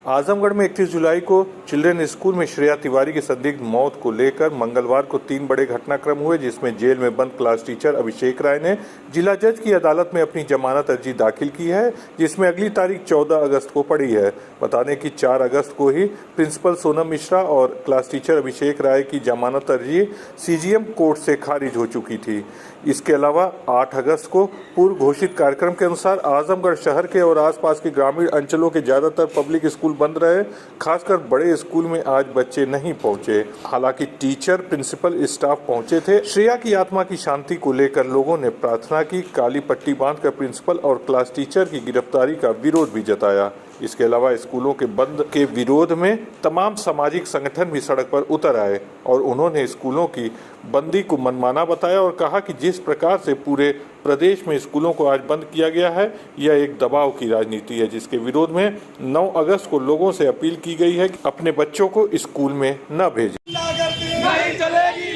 आजमगढ़ में 31 जुलाई को children school में श्रेया तिवारी की संदिग्ध मौत को लेकर मंगलवार को 3 बड़े घटनाक्रम हुए, जिसमें जेल में बंद क्लास टीचर अभिषेक राय ने जिला जज की अदालत में अपनी जमानत अर्जी दाखिल की है, जिसमें अगली तारीख 14 अगस्त को पड़ी है। बता दें कि 4 अगस्त को ही प्रिंसिपल सोनम मिश्रा और क्लास टीचर अभिषेक राय की जमानत अर्जी सीजीएम कोर्ट से खारिज हो चुकी थी। इसके अलावा 8 अगस्त को पूर्व घोषित कार्यक्रम के अनुसार आजमगढ़ शहर के और आसपास के ग्रामीण अंचलों के ज्यादातर पब्लिक स्कूल बंद रहे। खासकर बड़े स्कूल में आज बच्चे नहीं पहुंचे। हालांकि टीचर, प्रिंसिपल, स्टाफ पहुंचे थे। श्रेया की आत्मा की शांति को लेकर लोगों ने प्रार्थना की। काली पट्टी बांधकर प्रिंसिपल और क्लास टीचर की गिरफ्तारी का विरोध भी जताया। इसके अलावा स्कूलों के बंद के विरोध में तमाम सामाजिक संगठन भी सड़क पर उतर आए और उन्होंने स्कूलों की बंदी को मनमाना बताया और कहा कि जिस प्रकार से पूरे प्रदेश में स्कूलों को आज बंद किया गया है, यह एक दबाव की राजनीति है, जिसके विरोध में 9 अगस्त को लोगों से अपील की गई है कि अपने बच्चों को स्कूल में न भेजें। नहीं चलेगी,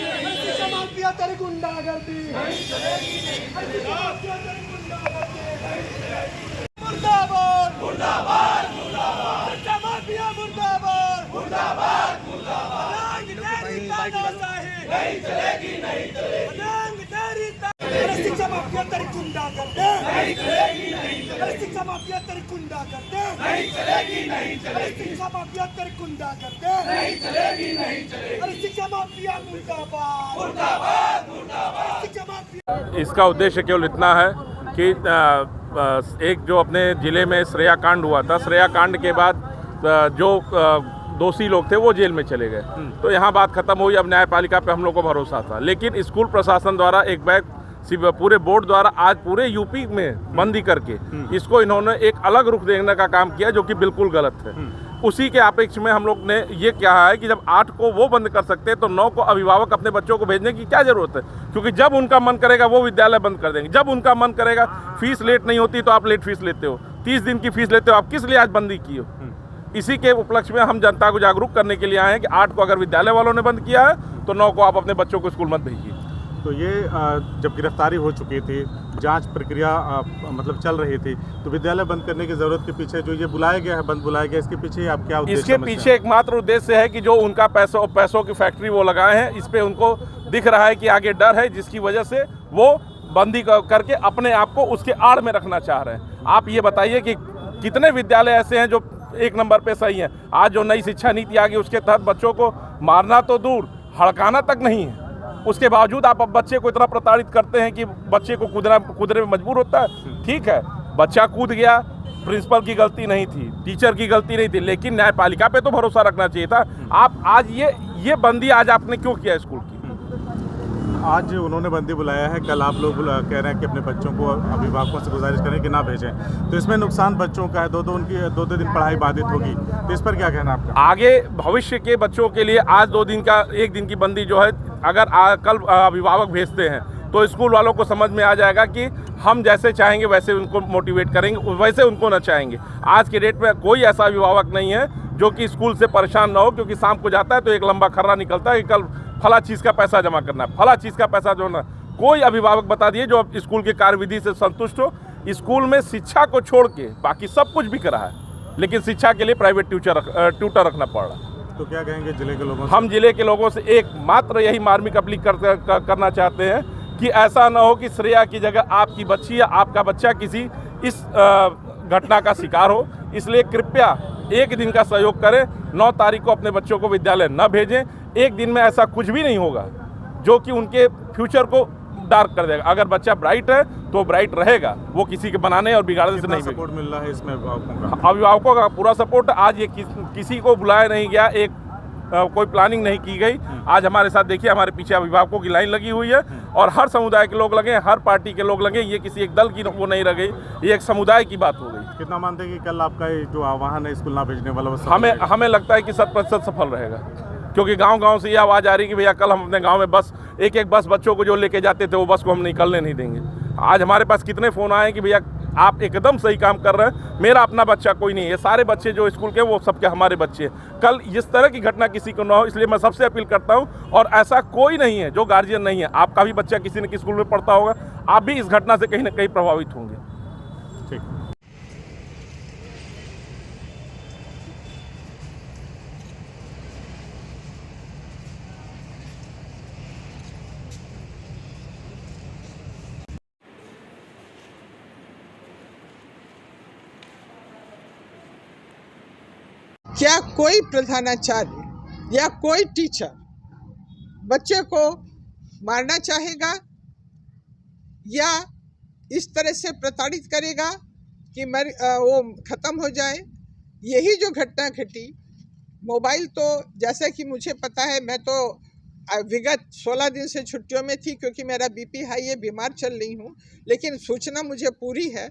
मुर्दाबाद मुर्दाबाद मुर्दाबाद, जमातिया मुर्दाबाद मुर्दाबाद मुर्दाबाद, नहीं चलेगी, नहीं चलेगी, शिक्षा माफिया तेरी गुंडा करते, नहीं चलेगी, नहीं चलेगी, शिक्षा माफिया तेरी गुंडा करते, नहीं चलेगी, नहीं चलेगी, शिक्षा माफिया तेरी गुंडा करते, नहीं चलेगी, नहीं चलेगी, अरे शिक्षा माफिया मुर्दाबाद मुर्दाबाद मुर्दाबाद, शिक्षा माफिया। इसका उद्देश्य केवल इतना है कि एक जो अपने ज़िले में श्रेया कांड हुआ था, श्रेया कांड के बाद जो दोषी लोग थे वो जेल में चले गए, तो यहाँ बात खत्म हुई। अब न्यायपालिका पे हम लोग को भरोसा था, लेकिन स्कूल प्रशासन द्वारा एक बैग पूरे बोर्ड द्वारा आज पूरे यूपी में बंदी करके इसको इन्होंने एक अलग रुख देने का काम किया, जो कि बिल्कुल गलत है। उसी के अपेक्ष में हम लोग ने ये कहा है कि जब 8 को वो बंद कर सकते हैं तो 9 को अभिभावक अपने बच्चों को भेजने की क्या जरूरत है, क्योंकि जब उनका मन करेगा वो विद्यालय बंद कर देंगे। जब उनका मन करेगा, फीस लेट नहीं होती तो आप लेट फीस लेते हो, 30 दिन की फीस लेते हो, आप किस लिए आज बंदी की हो। इसी के उपलक्ष्य में हम जनता को जागरूक करने के लिए आए हैं कि 8 को अगर विद्यालय वालों ने बंद किया है तो 9 को आप अपने बच्चों को स्कूल मत भेजिए। तो ये जब गिरफ्तारी हो चुकी थी, जांच प्रक्रिया मतलब चल रही थी, तो विद्यालय बंद करने की जरूरत के पीछे जो ये बुलाया गया है, बंद बुलाया गया, इसके पीछे आप क्या उद्देश्य? इसके पीछे एकमात्र उद्देश्य है कि जो उनका पैसों की फैक्ट्री वो लगाए हैं, इस पे उनको दिख रहा है कि आगे डर है, जिसकी वजह से वो बंदी करके अपने आप को उसके आड़ में रखना चाह रहे हैं। आप ये बताइए कि कितने विद्यालय ऐसे हैं जो 1 नंबर पे सही हैं। आज जो नई शिक्षा नीति आ गई उसके तहत बच्चों को मारना तो दूर, हड़काना तक नहीं है। उसके बावजूद आप बच्चे को इतना प्रताड़ित करते हैं कि बच्चे को कूदने में मजबूर होता है। ठीक है, बच्चा कूद गया, प्रिंसिपल की गलती नहीं थी, टीचर की गलती नहीं थी, लेकिन न्यायपालिका पे तो भरोसा रखना चाहिए था। आप आज ये बंदी आज आपने क्यों किया स्कूल की? आज उन्होंने बंदी बुलाया है, कल आप लोग कह रहे हैं कि अपने बच्चों को अभिभावकों से गुजारिश करें कि ना भेजें, तो इसमें नुकसान बच्चों का है। दो दिन पढ़ाई बाधित होगी, तो इस पर क्या कहना आपका? आगे भविष्य के बच्चों के लिए आज 2 दिन का 1 दिन की बंदी जो है, अगर कल अभिभावक भेजते हैं तो स्कूल वालों को समझ में आ जाएगा कि हम जैसे चाहेंगे वैसे उनको मोटिवेट करेंगे, वैसे उनको ना चाहेंगे। आज के डेट में कोई ऐसा अभिभावक नहीं है जो कि स्कूल से परेशान ना हो, क्योंकि शाम को जाता है तो एक लंबा खर्रा निकलता है कि कल फला चीज़ का पैसा जमा करना है, फला चीज़ का पैसा जो ना। कोई अभिभावक बता दिए जो स्कूल के कार्यविधि से संतुष्ट हो। स्कूल में शिक्षा को छोड़ के बाकी सब कुछ बिक रहा है, लेकिन शिक्षा के लिए प्राइवेट ट्यूटर रखना पड़ रहा है। तो क्या कहेंगे जिले के लोगों से? हम जिले के लोगों से एक मात्र यही मार्मिक अपील करना चाहते हैं कि ऐसा ना हो कि श्रेया की जगह आपकी बच्ची या आपका बच्चा किसी इस घटना का शिकार हो। इसलिए कृपया 1 दिन का सहयोग करें। 9 तारीख को अपने बच्चों को विद्यालय न भेजें। 1 दिन में ऐसा कुछ भी नहीं होगा जो कि उनके फ्यूचर को डार्क कर देगा। अगर बच्चा ब्राइट है तो ब्राइट रहेगा, वो किसी के बनाने और बिगाड़ने से नहीं। सपोर्ट मिल रहा है इसमें अभिभावकों अभिभावकों का पूरा सपोर्ट। आज ये किसी को बुलाया नहीं गया, कोई प्लानिंग नहीं की गई। आज हमारे साथ देखिए, हमारे पीछे अभिभावकों की लाइन लगी हुई है और हर समुदाय के लोग लगे, हर पार्टी के लोग लगे। ये किसी एक दल की वो नहीं रह गई, ये एक समुदाय की बात हो गई। कितना मानते हैं कि कल आपका जो आह्वान है स्कूल ना भेजने वाला, हमें लगता है कि 100% सफल रहेगा, क्योंकि गांव से ये आवाज़ आ रही कि भैया कल हम अपने गांव में बस एक बस बच्चों को जो लेके जाते थे वो बस को हम निकलने नहीं देंगे। आज हमारे पास कितने फ़ोन आए कि भैया आप एकदम सही काम कर रहे हैं, मेरा अपना बच्चा कोई नहीं है, सारे बच्चे जो स्कूल के वो सबके हमारे बच्चे हैं। कल इस तरह की घटना किसी को ना हो, इसलिए मैं सबसे अपील करता हूं। और ऐसा कोई नहीं है जो गार्जियन नहीं है, आपका भी बच्चा किसी न किसी स्कूल में पढ़ता होगा, आप भी इस घटना से कहीं ना कहीं प्रभावित होंगे। ठीक। क्या कोई प्रधानाचार्य या कोई टीचर बच्चे को मारना चाहेगा या इस तरह से प्रताड़ित करेगा कि वो ख़त्म हो जाए? यही जो घटना घटी, मोबाइल तो जैसा कि मुझे पता है, मैं तो विगत 16 दिन से छुट्टियों में थी क्योंकि मेरा बीपी हाई है, बीमार चल रही हूँ, लेकिन सूचना मुझे पूरी है।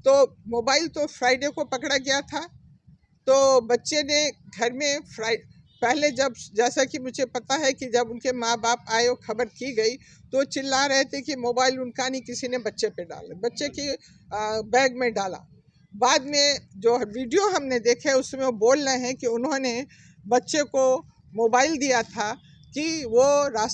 तो मोबाइल तो फ्राइडे को पकड़ा गया था। तो बच्चे ने घर में पहले जब, जैसा कि मुझे पता है कि जब उनके माँ बाप आए और खबर की गई तो चिल्ला रहे थे कि मोबाइल उनका नहीं, किसी ने बच्चे पे डाला, बच्चे की बैग में डाला। बाद में जो वीडियो हमने देखे उसमें वो बोल रहे हैं कि उन्होंने बच्चे को मोबाइल दिया था कि वो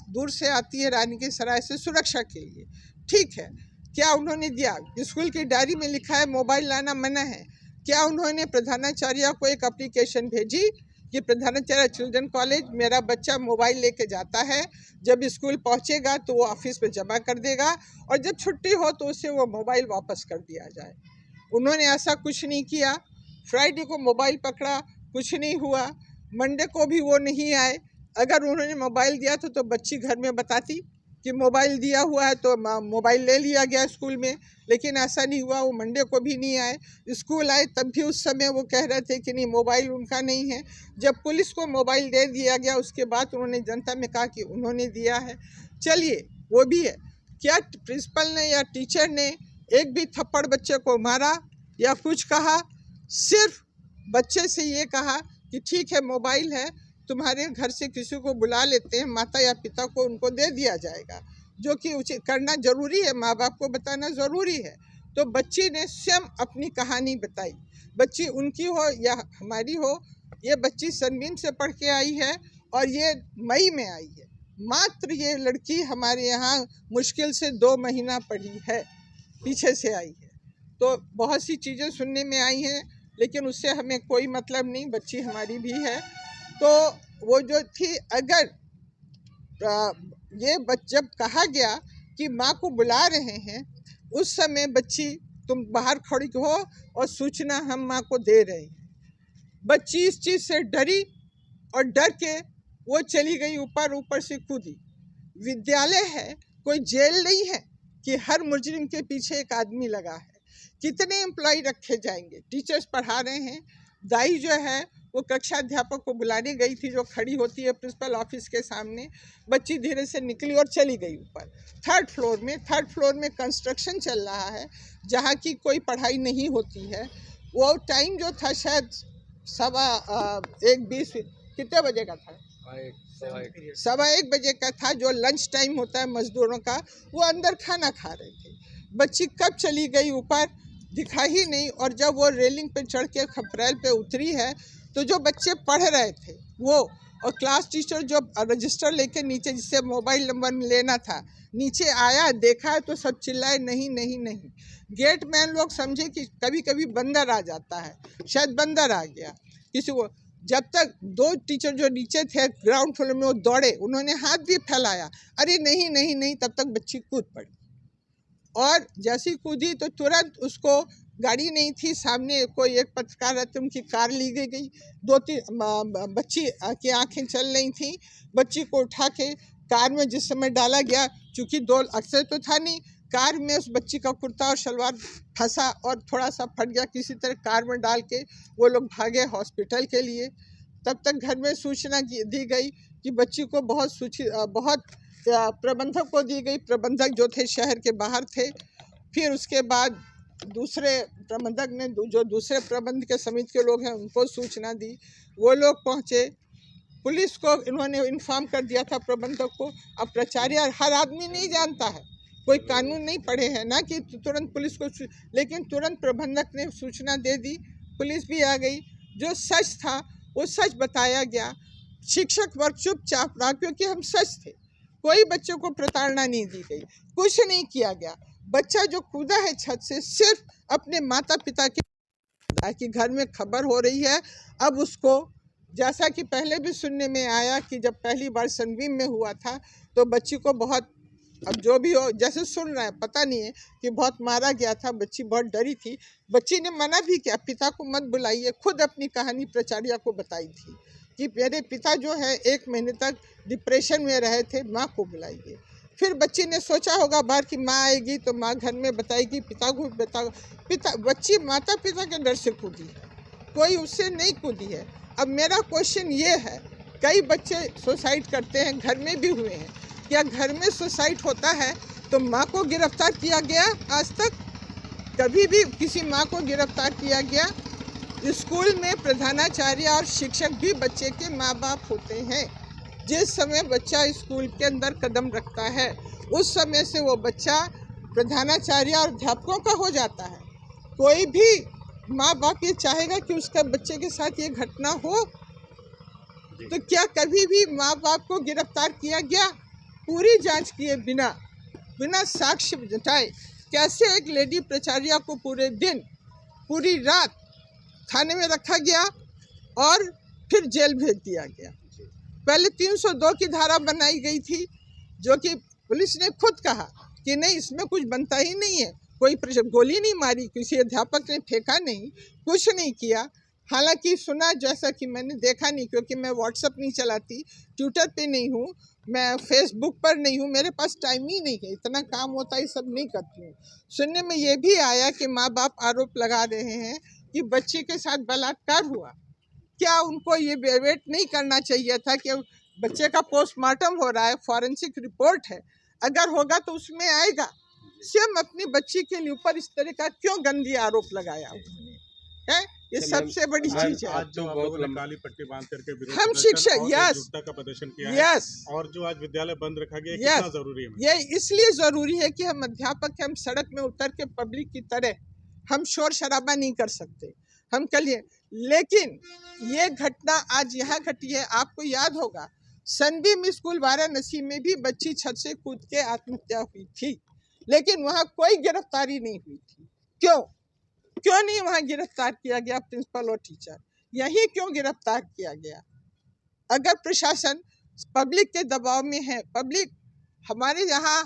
दूर से आती है रानी की सराय से सुरक्षा के लिए। ठीक है, क्या उन्होंने दिया? स्कूल की डायरी में लिखा है मोबाइल लाना मना है। क्या उन्होंने प्रधानाचार्य को एक एप्लीकेशन भेजी कि प्रधानाचार्य चिल्ड्रन कॉलेज, मेरा बच्चा मोबाइल लेके जाता है, जब स्कूल पहुंचेगा तो वो ऑफिस में जमा कर देगा और जब छुट्टी हो तो उसे वो मोबाइल वापस कर दिया जाए? उन्होंने ऐसा कुछ नहीं किया। फ्राइडे को मोबाइल पकड़ा, कुछ नहीं हुआ। मंडे को भी वो नहीं आए। अगर उन्होंने मोबाइल दिया तो बच्ची घर में बताती कि मोबाइल दिया हुआ है, तो मोबाइल ले लिया गया स्कूल में, लेकिन ऐसा नहीं हुआ। वो मंडे को भी नहीं आए। स्कूल आए तब भी उस समय वो कह रहे थे कि नहीं, मोबाइल उनका नहीं है। जब पुलिस को मोबाइल दे दिया गया उसके बाद उन्होंने जनता में कहा कि उन्होंने दिया है। चलिए, वो भी है। क्या प्रिंसिपल ने या टीचर ने एक भी थप्पड़ बच्चे को मारा या कुछ कहा? सिर्फ बच्चे से ये कहा कि ठीक है, मोबाइल है, तुम्हारे घर से किसी को बुला लेते हैं, माता या पिता को उनको दे दिया जाएगा, जो कि उचित करना जरूरी है, माँ बाप को बताना ज़रूरी है। तो बच्ची ने स्वयं अपनी कहानी बताई। बच्ची उनकी हो या हमारी हो, ये बच्ची सनबीम से पढ़ के आई है और ये मई में आई है। मात्र ये लड़की हमारे यहाँ मुश्किल से 2 महीना पढ़ी है, पीछे से आई है। तो बहुत सी चीज़ें सुनने में आई हैं, लेकिन उससे हमें कोई मतलब नहीं, बच्ची हमारी भी है। तो वो जो थी, अगर ये जब कहा गया कि माँ को बुला रहे हैं, उस समय बच्ची तुम बाहर खड़ी हो और सूचना हम माँ को दे रहे हैं। बच्ची इस चीज़ से डरी और डर के वो चली गई, ऊपर से कूदी। विद्यालय है, कोई जेल नहीं है कि हर मुजरिम के पीछे एक आदमी लगा है। कितने एम्प्लॉय रखे जाएंगे? टीचर्स पढ़ा रहे हैं। दाई जो है वो कक्षा अध्यापक को बुलाने गई थी, जो खड़ी होती है प्रिंसिपल ऑफिस के सामने। बच्ची धीरे से निकली और चली गई ऊपर। थर्ड फ्लोर में कंस्ट्रक्शन चल रहा है, जहाँ की कोई पढ़ाई नहीं होती है। वो टाइम जो था शायद 1:20, कितने बजे का था? 1:15 बजे का था, जो लंच टाइम होता है मजदूरों का। वो अंदर खाना खा रहे थे। बच्ची कब चली गई ऊपर दिखा ही नहीं। और जब वो रेलिंग पे चढ़ के खपरेल पे उतरी है, तो जो बच्चे पढ़ रहे थे वो, और क्लास टीचर जो रजिस्टर लेके नीचे, जिससे मोबाइल नंबर लेना था, नीचे आया, देखा तो सब चिल्लाए नहीं नहीं नहीं। गेट मैन लोग समझे कि कभी कभी बंदर आ जाता है, शायद बंदर आ गया किसी को। जब तक 2 टीचर जो नीचे थे ग्राउंड फ्लोर में, वो दौड़े, उन्होंने हाथ भी फैलाया, अरे नहीं नहीं नहीं, तब तक बच्ची कूद पड़ी। और जैसी कूदी तो तुरंत उसको, गाड़ी नहीं थी, सामने कोई एक पत्रकार रहते, उनकी कार ली गई। 2-3 बच्ची की आंखें चल रही थी। बच्ची को उठा के कार में जिस समय डाला गया, चूँकि 2 अक्सर तो था नहीं, कार में उस बच्ची का कुर्ता और शलवार फंसा और थोड़ा सा फट गया। किसी तरह कार में डाल के वो लोग भागे हॉस्पिटल के लिए। तब तक घर में सूचना दी गई कि बच्ची को बहुत प्रबंधक को दी गई। प्रबंधक जो थे शहर के बाहर थे। फिर उसके बाद दूसरे प्रबंधक ने, जो दूसरे प्रबंध के समिति के लोग हैं, उनको सूचना दी। वो लोग पहुँचे, पुलिस को इन्होंने इन्फॉर्म कर दिया था प्रबंधक को। अब प्राचार्य हर आदमी नहीं जानता है, कोई कानून नहीं पढ़े हैं ना, कि तुरंत पुलिस को, लेकिन तुरंत प्रबंधक ने सूचना दे दी। पुलिस भी आ गई। जो सच था वो सच बताया गया। शिक्षक वर्ग चुपचाप रहा, क्योंकि हम सच थे। कोई बच्चों को प्रताड़ना नहीं दी गई, कुछ नहीं किया गया। बच्चा जो कूदा है छत से, सिर्फ अपने माता पिता के, कि घर में खबर हो रही है। अब उसको, जैसा कि पहले भी सुनने में आया कि जब पहली बार सनबीम में हुआ था तो बच्ची को बहुत अब जो भी हो, जैसे सुन रहे हैं, पता नहीं है कि बहुत मारा गया था, बच्ची बहुत डरी थी। बच्ची ने मना भी किया, पिता को मत बुलाइए। खुद अपनी कहानी प्राचार्य को बताई थी कि मेरे पिता जो है 1 महीने तक डिप्रेशन में रहे थे, माँ को बुलाइए। फिर बच्ची ने सोचा होगा बाहर की माँ आएगी तो माँ घर में बताएगी, पिता को बताओ। बच्ची माता पिता के डर से कूदी, कोई उससे नहीं कूदी है। अब मेरा क्वेश्चन ये है, कई बच्चे सुसाइड करते हैं, घर में भी हुए हैं। क्या घर में सुसाइड होता है तो माँ को गिरफ्तार किया गया? आज तक कभी भी किसी माँ को गिरफ्तार किया गया? स्कूल में प्रधानाचार्य और शिक्षक भी बच्चे के माँ बाप होते हैं। जिस समय बच्चा स्कूल के अंदर कदम रखता है, उस समय से वो बच्चा प्रधानाचार्य और अध्यापकों का हो जाता है। कोई भी माँ बाप ये चाहेगा कि उसका बच्चे के साथ ये घटना हो? तो क्या कभी भी माँ बाप को गिरफ्तार किया गया? पूरी जांच किए बिना साक्ष्य जुटाए कैसे एक लेडी प्राचार्य को पूरे दिन पूरी रात थाने में रखा गया और फिर जेल भेज दिया गया? पहले 302 की धारा बनाई गई थी, जो कि पुलिस ने खुद कहा कि नहीं, इसमें कुछ बनता ही नहीं है। कोई गोली नहीं मारी, किसी अध्यापक ने फेंका नहीं, कुछ नहीं किया। हालांकि सुना, जैसा कि मैंने देखा नहीं, क्योंकि मैं व्हाट्सएप नहीं चलाती, ट्विटर पे नहीं हूँ, मैं फेसबुक पर नहीं हूँ, मेरे पास टाइम ही नहीं है, इतना काम होता है, सब नहीं करती हूँ। सुनने में ये भी आया कि माँ बाप आरोप लगा रहे हैं कि बच्चे के साथ बलात्कार हुआ। क्या उनको ये वेट नहीं करना चाहिए था कि बच्चे का पोस्टमार्टम हो रहा है, फॉरेंसिक रिपोर्ट है, अगर होगा तो उसमें आएगा। स्वयं अपनी बच्ची के ऊपर इस तरह का क्यों गंदी आरोप लगाया उन्होंने, है? ये सबसे बड़ी चीज है। आज जो आप लोगों ने काली पट्टी बांध करके विरोध हम प्रदर्शन शिक्षक, और यस, एकजुटता का प्रदर्शन किया यस, है, और जो आज विद्यालय बंद रखा गया है, यस, कितना जरूरी है? ये इसलिए जरूरी है कि हम अध्यापक हैं, हम सड़क में उतर के पब्लिक की तरह हम शोर शराबा नहीं कर सकते, हम करिए। लेकिन ये घटना आज यहाँ घटी है। आपको याद होगा, सनबीम स्कूल वाराणसी में भी बच्ची छत से कूद के आत्महत्या हुई थी, लेकिन वहाँ कोई गिरफ्तारी नहीं हुई थी। क्यों नहीं वहाँ गिरफ्तार किया गया प्रिंसिपल और टीचर? यही क्यों गिरफ्तार किया गया? अगर प्रशासन पब्लिक के दबाव में है, पब्लिक हमारे यहाँ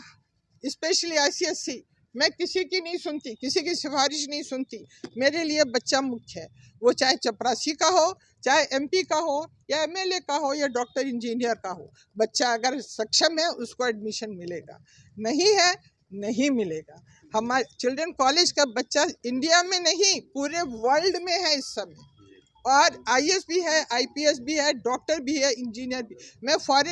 स्पेशली ICSC, मैं किसी की नहीं सुनती, किसी की सिफारिश नहीं सुनती। मेरे लिए बच्चा मुख्य है, वो चाहे चपरासी का हो, चाहे MP का हो, या MLA का हो, या डॉक्टर इंजीनियर का हो। बच्चा अगर सक्षम है उसको एडमिशन मिलेगा, नहीं है नहीं मिलेगा। हमारे चिल्ड्रन कॉलेज का बच्चा इंडिया में नहीं, पूरे वर्ल्ड में है इस समय, और IAS भी है, IPS भी है, डॉक्टर भी है, इंजीनियर भी। मैं फॉरेन